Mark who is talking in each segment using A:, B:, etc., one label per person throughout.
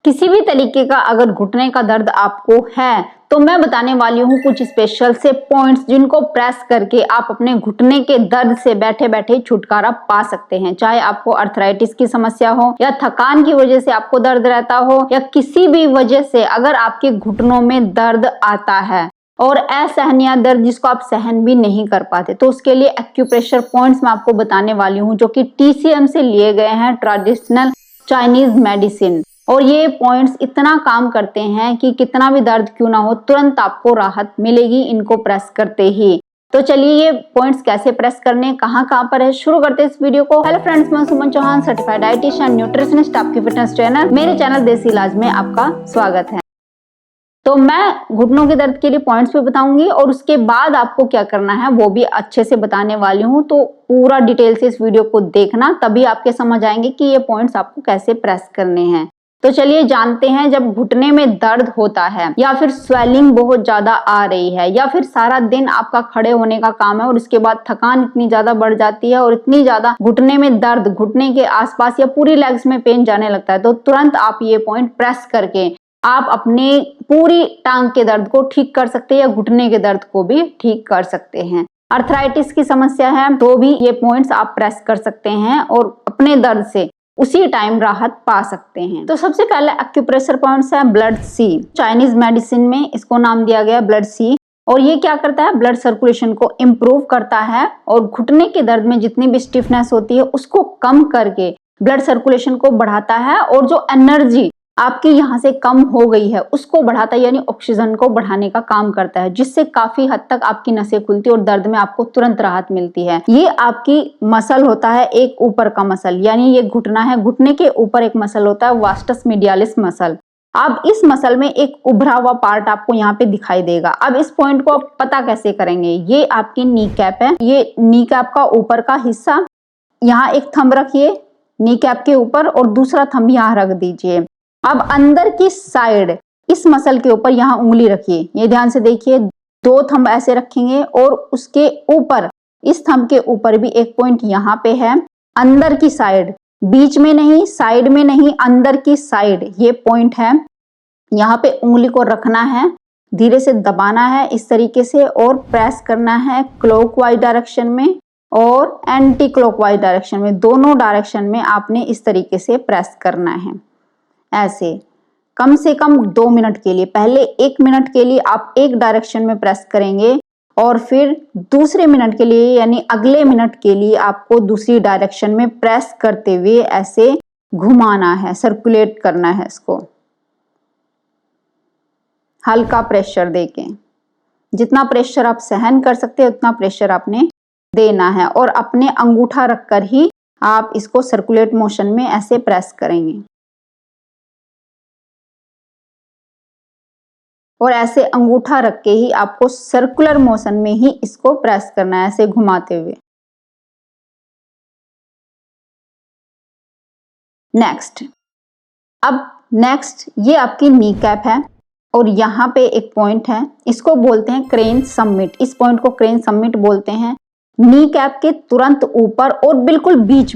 A: किसी भी तरीके का अगर घुटने का दर्द आपको है तो मैं बताने वाली हूँ कुछ स्पेशल से पॉइंट्स जिनको प्रेस करके आप अपने घुटने के दर्द से बैठे बैठे छुटकारा पा सकते हैं। चाहे आपको अर्थराइटिस की समस्या हो या थकान की वजह से आपको दर्द रहता हो या किसी भी वजह से अगर आपके घुटनों में दर्द आता है और असहनीय दर्द जिसको आप सहन भी नहीं कर पाते, तो उसके लिए एक्यूप्रेशर पॉइंट्स मैं आपको बताने वाली हूँ जो कि TCM से लिए गए हैं, ट्रेडिशनल चाइनीज मेडिसिन। और ये पॉइंट्स इतना काम करते हैं कि कितना भी दर्द क्यों ना हो तुरंत आपको राहत मिलेगी इनको प्रेस करते ही। तो चलिए ये पॉइंट्स कैसे प्रेस करने, कहाँ कहाँ पर है, शुरू करते हैं इस वीडियो को। हेलो फ्रेंड्स, मैं सुमन चौहान, सर्टिफाइड डाइटिशियन, न्यूट्रिशनिस्ट, आपकी फिटनेस ट्रेनर। मेरे चैनल देसी इलाज में आपका स्वागत है। तो मैं घुटनों के दर्द के लिए पॉइंट्स भी बताऊंगी और उसके बाद आपको क्या करना है वो भी अच्छे से बताने वाली हूँ। तो पूरा डिटेल से इस वीडियो को देखना, तभी आपके समझ आएंगे कि ये पॉइंट्स आपको कैसे प्रेस करने हैं। तो चलिए जानते हैं, जब घुटने में दर्द होता है या फिर स्वेलिंग बहुत ज्यादा आ रही है या फिर सारा दिन आपका खड़े होने का काम है और उसके बाद थकान इतनी ज्यादा बढ़ जाती है और इतनी ज्यादा घुटने में दर्द, घुटने के आसपास या पूरी लेग्स में पेन जाने लगता है, तो तुरंत आप ये पॉइंट प्रेस करके आप अपने पूरी टांग के दर्द को ठीक कर सकते हैं या घुटने के दर्द को भी ठीक कर सकते हैं। अर्थराइटिस की समस्या है तो भी ये पॉइंट्स आप प्रेस कर सकते हैं और अपने दर्द से उसी टाइम राहत पा सकते हैं। तो सबसे पहले एक्यूप्रेशर पॉइंट्स है ब्लड सी। चाइनीज मेडिसिन में इसको नाम दिया गया ब्लड सी। और ये क्या करता है, ब्लड सर्कुलेशन को इम्प्रूव करता है और घुटने के दर्द में जितनी भी स्टिफनेस होती है उसको कम करके ब्लड सर्कुलेशन को बढ़ाता है और जो एनर्जी आपकी यहाँ से कम हो गई है उसको बढ़ाता है, यानी ऑक्सीजन को बढ़ाने का काम करता है, जिससे काफी हद तक आपकी नसें खुलती है और दर्द में आपको तुरंत राहत मिलती है। ये आपकी मसल होता है, एक ऊपर का मसल, यानी ये घुटना है, घुटने के ऊपर एक मसल होता है वास्टस मीडियालिस मसल। अब इस मसल में एक उभरा हुआ पार्ट आपको यहाँ पे दिखाई देगा। अब इस पॉइंट को आप पता कैसे करेंगे, ये आपकी नी कैप है, ये नी कैप का ऊपर का हिस्सा, यहाँ एक थंब रखिए नी कैप के ऊपर और दूसरा थंब यहाँ रख दीजिए। अब अंदर की साइड इस मसल के ऊपर यहाँ उंगली रखिए, ये ध्यान से देखिए, दो थंब ऐसे रखेंगे और उसके ऊपर इस थंब के ऊपर भी एक पॉइंट यहाँ पे है, अंदर की साइड, बीच में नहीं, साइड में नहीं, अंदर की साइड ये पॉइंट है। यहाँ पे उंगली को रखना है, धीरे से दबाना है इस तरीके से और प्रेस करना है क्लॉकवाइज डायरेक्शन में और एंटी क्लॉकवाइज डायरेक्शन में, दोनों डायरेक्शन में आपने इस तरीके से प्रेस करना है। ऐसे कम से कम 2 मिनट के लिए, पहले 1 मिनट के लिए आप एक डायरेक्शन में प्रेस करेंगे और फिर दूसरे मिनट के लिए यानी अगले मिनट के लिए आपको दूसरी डायरेक्शन में प्रेस करते हुए ऐसे घुमाना है, सर्कुलेट करना है इसको, हल्का प्रेशर देके। जितना प्रेशर आप सहन कर सकते हैं उतना प्रेशर आपने देना है और अपने अंगूठा रखकर ही आप इसको सर्कुलेट मोशन में ऐसे प्रेस करेंगे और ऐसे अंगूठा रख के ही आपको सर्कुलर मोशन में ही इसको प्रेस करना है, ऐसे घुमाते हुए। नेक्स्ट ये आपकी नी कैप है और यहाँ पे एक पॉइंट है, इसको बोलते हैं क्रेन समिट। इस पॉइंट को क्रेन समिट बोलते हैं। नी कैप के तुरंत ऊपर और बिल्कुल बीच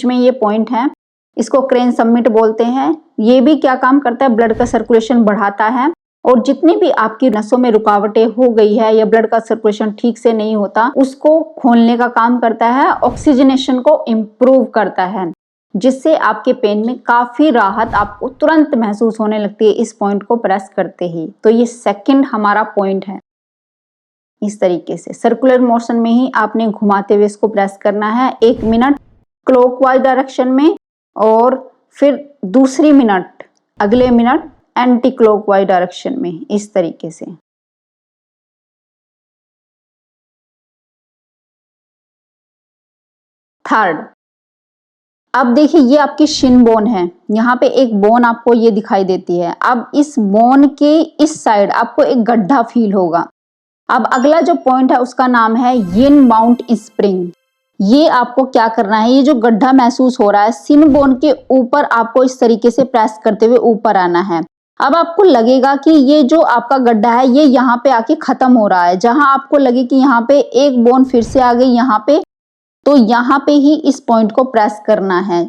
A: में ये पॉइंट है, इसको क्रेन समिट बोलते हैं। ये भी क्या काम करता है, ब्लड का सर्कुलेशन बढ़ाता है और जितनी भी आपकी नसों में रुकावटें हो गई है या ब्लड का सर्कुलेशन ठीक से नहीं होता उसको खोलने का काम करता है, ऑक्सीजनेशन को इम्प्रूव करता है, जिससे आपके पेन में काफी राहत आपको तुरंत महसूस होने लगती है इस पॉइंट को प्रेस करते ही। तो ये सेकंड हमारा पॉइंट है। इस तरीके से सर्कुलर मोशन में ही आपने घुमाते हुए इसको प्रेस करना है 1 मिनट क्लॉकवाइज डायरेक्शन में और फिर दूसरी मिनट, अगले मिनट एंटी क्लॉकवाइज डायरेक्शन में, इस तरीके से। थर्ड, अब देखिए ये आपकी शिन बोन है, यहाँ पे एक बोन आपको ये दिखाई देती है। अब इस बोन के इस साइड आपको एक गड्ढा फील होगा। अब अगला जो पॉइंट है उसका नाम है यिन माउंट स्प्रिंग। ये आपको क्या करना है, ये जो गड्ढा महसूस हो रहा है शिन बोन के ऊपर आपको इस तरीके से प्रेस करते हुए ऊपर आना है। अब आपको लगेगा कि ये जो आपका गड्ढा है ये यहाँ पे आके खत्म हो रहा है, जहां आपको लगे कि यहाँ पे एक बोन फिर से आ गई यहाँ पे, तो यहाँ पे ही इस पॉइंट को प्रेस करना है।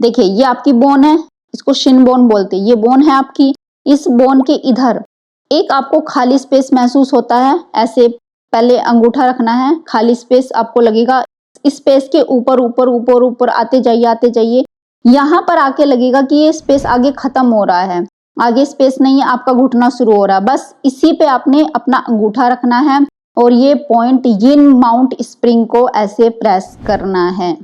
A: देखिए ये आपकी बोन है, इसको शिन बोन बोलते हैं। ये बोन है आपकी, इस बोन के इधर एक आपको खाली स्पेस महसूस होता है। ऐसे पहले अंगूठा रखना है, खाली स्पेस आपको लगेगा। इस स्पेस के ऊपर ऊपर ऊपर ऊपर आते जाइए। यहाँ पर आके लगेगा कि ये स्पेस आगे खत्म हो रहा है, आगे स्पेस नहीं है, आपका घुटना शुरू हो रहा है। बस इसी पे आपने अपना अंगूठा रखना है और ये पॉइंट यिन माउंट स्प्रिंग को ऐसे प्रेस करना है।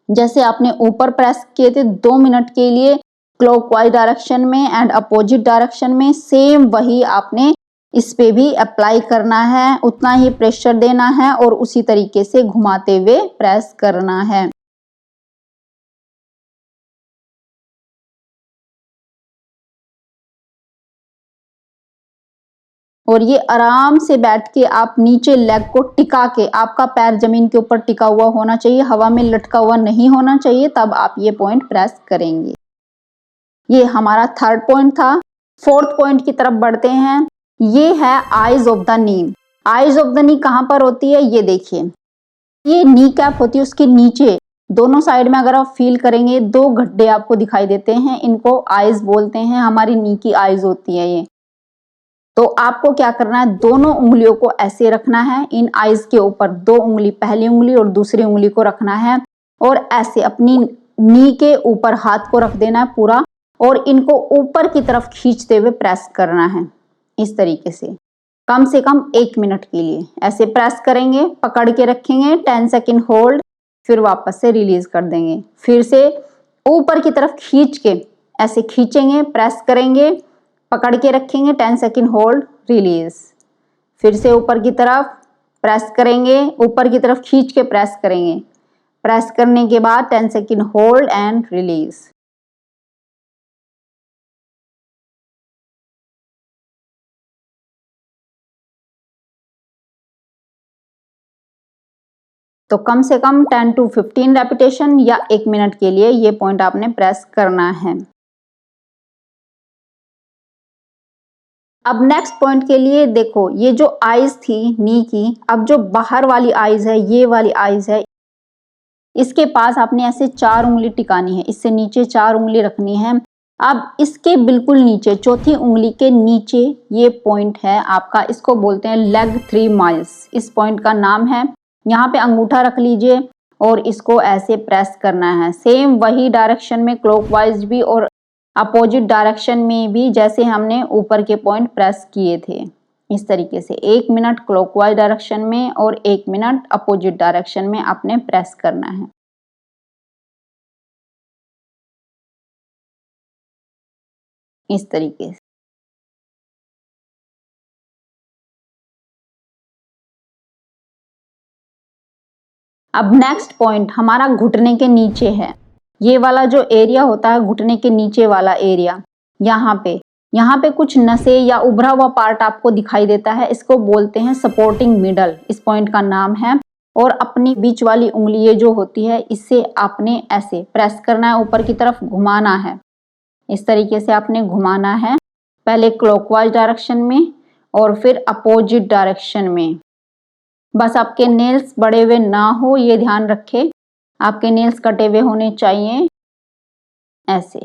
A: जैसे आपने ऊपर प्रेस किए थे 2 मिनट के लिए क्लॉकवाइज डायरेक्शन में एंड अपोजिट डायरेक्शन में, सेम वही आपने इस पे भी अप्लाई करना है। उतना ही प्रेशर देना है और उसी तरीके से घुमाते हुए प्रेस करना है। और ये आराम से बैठ के आप नीचे लेग को टिका के, आपका पैर जमीन के ऊपर टिका हुआ होना चाहिए, हवा में लटका हुआ नहीं होना चाहिए, तब आप ये पॉइंट प्रेस करेंगे। ये हमारा थर्ड पॉइंट था। फोर्थ पॉइंट की तरफ बढ़ते हैं। ये है eyes of the knee. Eyes of the knee कहाँ पर होती है, ये देखिए, ये नी कैप होती है, उसके नीचे दोनों साइड में अगर आप फील करेंगे 2 गड्ढे आपको दिखाई देते हैं, इनको आईज बोलते हैं। हमारी नी की आईज होती है ये। तो आपको क्या करना है, दोनों उंगलियों को ऐसे रखना है, इन आईज के ऊपर 2 उंगली, पहली उंगली और दूसरी उंगली को रखना है और ऐसे अपनी नी के ऊपर हाथ को रख देना है पूरा और इनको ऊपर की तरफ खींचते हुए प्रेस करना है। इस तरीके से कम 1 मिनट के लिए ऐसे प्रेस करेंगे, पकड़ के रखेंगे, 10 सेकेंड होल्ड, फिर वापस से रिलीज कर देंगे। फिर से ऊपर की तरफ खींच के ऐसे खींचेंगे, प्रेस करेंगे, पकड़ के रखेंगे, 10 सेकेंड होल्ड, रिलीज। फिर से ऊपर की तरफ प्रेस करेंगे, ऊपर की तरफ खींच के प्रेस करेंगे, प्रेस करने के बाद 10 सेकेंड होल्ड एंड रिलीज। तो कम से कम 10 to 15 रेपिटेशन या 1 मिनट के लिए ये पॉइंट आपने प्रेस करना है। अब नेक्स्ट पॉइंट के लिए देखो, ये जो आईज थी नी की, अब जो बाहर वाली आईज है, ये वाली आईज है, इसके पास आपने ऐसे 4 उंगली टिकानी है, इससे नीचे 4 उंगली रखनी है। अब इसके बिल्कुल नीचे, चौथी उंगली के नीचे ये पॉइंट है आपका, इसको बोलते हैं लेग 3 माइल्स। इस पॉइंट का नाम है। यहाँ पे अंगूठा रख लीजिए और इसको ऐसे प्रेस करना है, सेम वही डायरेक्शन में, क्लॉकवाइज भी और अपोजिट डायरेक्शन में भी, जैसे हमने ऊपर के पॉइंट प्रेस किए थे। इस तरीके से 1 मिनट क्लॉकवाइज डायरेक्शन में और 1 मिनट अपोजिट डायरेक्शन में आपने प्रेस करना है। इस तरीके से। अब नेक्स्ट पॉइंट हमारा घुटने के नीचे है। ये वाला जो एरिया होता है घुटने के नीचे वाला एरिया, यहाँ पे कुछ नसें या उभरा हुआ पार्ट आपको दिखाई देता है, इसको बोलते हैं सपोर्टिंग मिडल, इस पॉइंट का नाम है। और अपनी बीच वाली उंगली ये जो होती है, इससे आपने ऐसे प्रेस करना है, ऊपर की तरफ घुमाना है। इस तरीके से आपने घुमाना है, पहले क्लॉकवाइज डायरेक्शन में और फिर अपोजिट डायरेक्शन में। बस आपके नेल्स बड़े हुए ना हो, ये ध्यान रखें, आपके नेल्स कटे हुए होने चाहिए, ऐसे।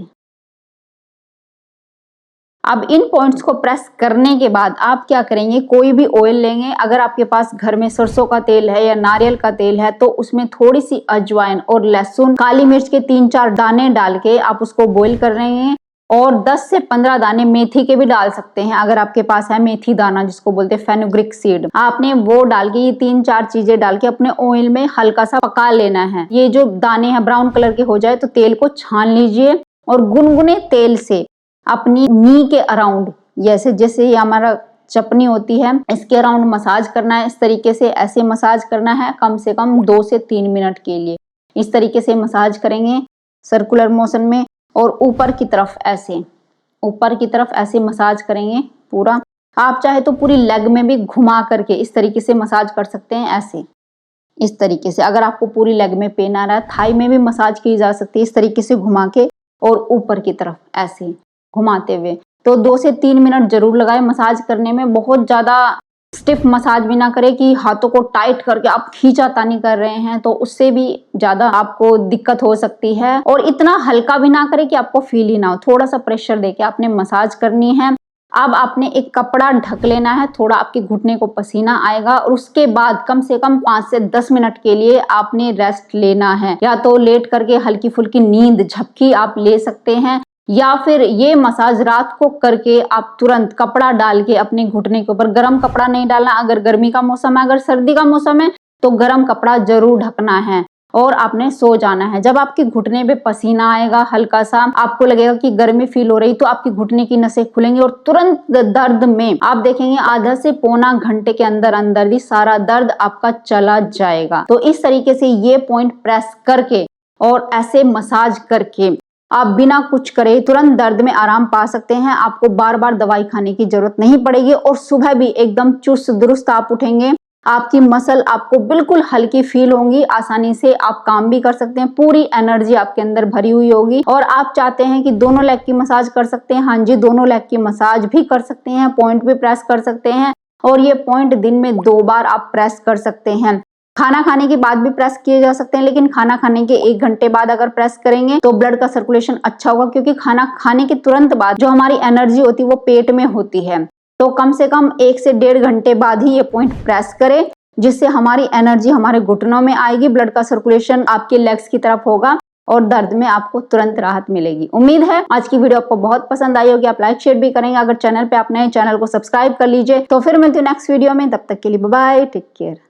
A: अब इन पॉइंट्स को प्रेस करने के बाद आप क्या करेंगे, कोई भी ऑयल लेंगे, अगर आपके पास घर में सरसों का तेल है या नारियल का तेल है तो उसमें थोड़ी सी अजवाइन और लहसुन, काली मिर्च के 3-4 दाने डाल के आप उसको बॉईल कर रहे हैं और 10 से 15 दाने मेथी के भी डाल सकते हैं, अगर आपके पास है मेथी दाना जिसको बोलते हैं फेनुग्रीक सीड, आपने वो डाल के, ये 3-4 चीजें डाल के अपने ऑयल में हल्का सा पका लेना है। ये जो दाने हैं ब्राउन कलर के हो जाए तो तेल को छान लीजिए और गुनगुने तेल से अपनी नी के अराउंड, जैसे जैसे ये हमारा चपनी होती है इसके अराउंड मसाज करना है। इस तरीके से ऐसे मसाज करना है कम से कम 2 से 3 मिनट के लिए। इस तरीके से मसाज करेंगे सर्कुलर मोशन में और ऊपर की तरफ ऐसे मसाज करेंगे पूरा। आप चाहे तो पूरी लेग में भी घुमा करके इस तरीके से मसाज कर सकते हैं, ऐसे इस तरीके से। अगर आपको पूरी लेग में पेन आ रहा है, थाई में भी मसाज की जा सकती है, इस तरीके से घुमा के और ऊपर की तरफ ऐसे घुमाते हुए। तो 2 से 3 मिनट जरूर लगाए मसाज करने में, बहुत ज्यादा स्टिफ मसाज भी ना करें कि हाथों को टाइट करके आप खींचातानी कर रहे हैं, तो उससे भी ज्यादा आपको दिक्कत हो सकती है। और इतना हल्का भी ना करें कि आपको फील ही ना हो, थोड़ा सा प्रेशर देके आपने मसाज करनी है। अब आपने एक कपड़ा ढक लेना है, थोड़ा आपके घुटने को पसीना आएगा और उसके बाद कम से कम 5 से 10 मिनट के लिए आपने रेस्ट लेना है। या तो लेट करके हल्की फुल्की नींद झपकी आप ले सकते हैं, या फिर ये मसाज रात को करके आप तुरंत कपड़ा डाल के अपने घुटने के ऊपर, गर्म कपड़ा नहीं डालना। अगर गर्मी का मौसम है, अगर सर्दी का मौसम है तो गर्म कपड़ा जरूर ढकना है और आपने सो जाना है। जब आपके घुटने पे पसीना आएगा, हल्का सा आपको लगेगा कि गर्मी फील हो रही, तो आपकी घुटने की नसें खुलेंगी और तुरंत दर्द में आप देखेंगे आधा से पौना घंटे के अंदर अंदर ही सारा दर्द आपका चला जाएगा। तो इस तरीके से ये पॉइंट प्रेस करके और ऐसे मसाज करके आप बिना कुछ करे तुरंत दर्द में आराम पा सकते हैं। आपको बार बार दवाई खाने की जरूरत नहीं पड़ेगी और सुबह भी एकदम चुस्त दुरुस्त आप उठेंगे। आपकी मसल आपको बिल्कुल हल्की फील होंगी, आसानी से आप काम भी कर सकते हैं, पूरी एनर्जी आपके अंदर भरी हुई होगी। और आप चाहते हैं कि दोनों लेग की मसाज कर सकते हैं, हाँ जी, दोनों लेग की मसाज भी कर सकते हैं, पॉइंट भी प्रेस कर सकते हैं। और ये पॉइंट दिन में 2 बार आप प्रेस कर सकते हैं। खाना खाने के बाद भी प्रेस किए जा सकते हैं, लेकिन खाना खाने के 1 घंटे बाद अगर प्रेस करेंगे तो ब्लड का सर्कुलेशन अच्छा होगा, क्योंकि खाना खाने के तुरंत बाद जो हमारी एनर्जी होती है वो पेट में होती है। तो कम से कम 1 से 1.5 घंटे बाद ही ये पॉइंट प्रेस करें, जिससे हमारी एनर्जी हमारे घुटनों में आएगी, ब्लड का सर्कुलेशन आपके लेग्स की तरफ होगा और दर्द में आपको तुरंत राहत मिलेगी। उम्मीद है आज की वीडियो आपको बहुत पसंद आई होगी। आप लाइक शेयर भी करेंगे। अगर चैनल पे आप नए, चैनल को सब्सक्राइब कर लीजिए। तो फिर मिलती हूँ नेक्स्ट वीडियो में, तब तक के लिए बाय बाय, टेक केयर।